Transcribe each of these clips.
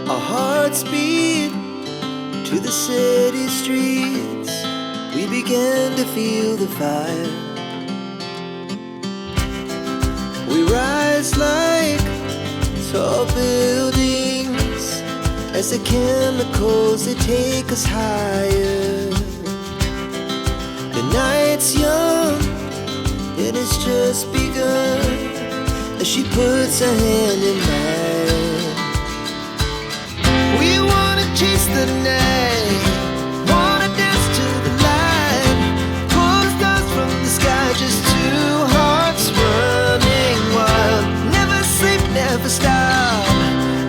Our hearts beat to the city streets. We began to feel the fire. We rise like tall buildings as the chemicals, they take us higher. The night's young, it has just begun, as she puts her hand in mine. We wanna chase the night, wanna dance to the light, pull the stars from the sky, just two hearts running wild. Never sleep, never stop,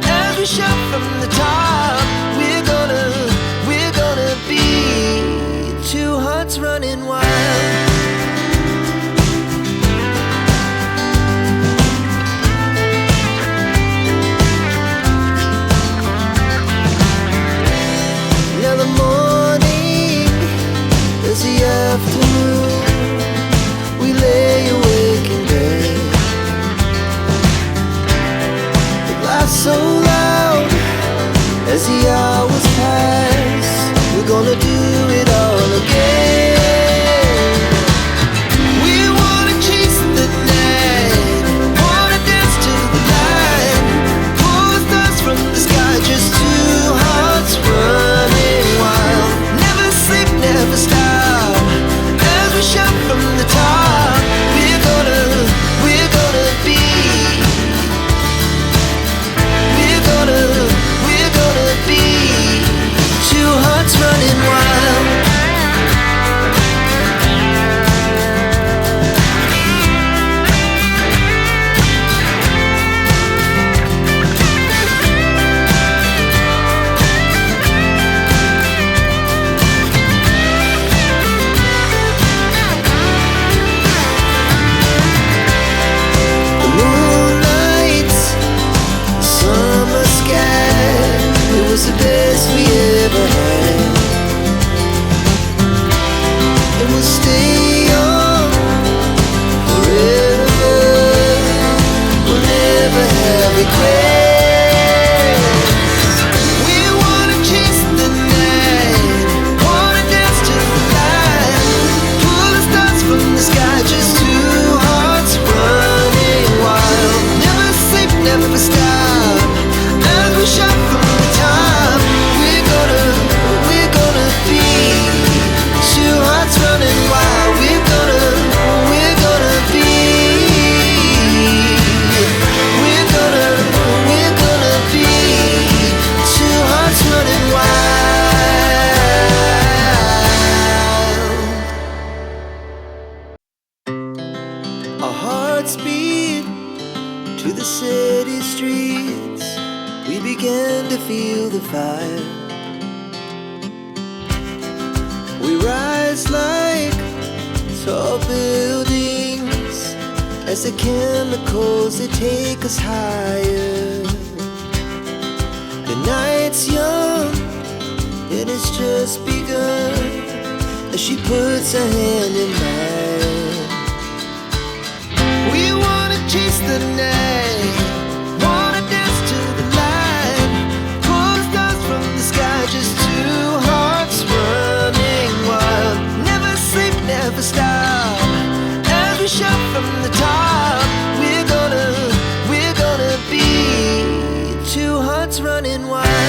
as we shout from the top. We're gonna be two hearts running wild. Now the morning is the afternoon. We lay awake in bed. The laughs so loud as the hours pass. We're gonna do it all again. We wanna chase the night, wanna dance to the light, pull the stars from the sky, just two hearts running wild. Never sleep, never stop, as we shout from the top. We're gonna be, we're gonna be two hearts running wild. The moonlight, summer sky, it was the best we ever had. And we'll stay on forever. We'll never have regrets. We wanna chase the night, wanna dance to the light, pull the stars from the sky, just two hearts running wild. Never sleep, never stop, as we shout from the top. We're gonna be two hearts running wild. We're gonna be, we're gonna be two hearts running wild. Our hearts beat to the city streets. We began to feel the fire. We rise like tall buildings as the chemicals, they take us higher. The night's young, it has just begun, as she puts her hand in mine. We wanna chase the night, wanna dance to the light, pull the stars from the sky, just two hearts running wild. Never sleep, never stop, as we shout from the top. We're gonna be two hearts running wild.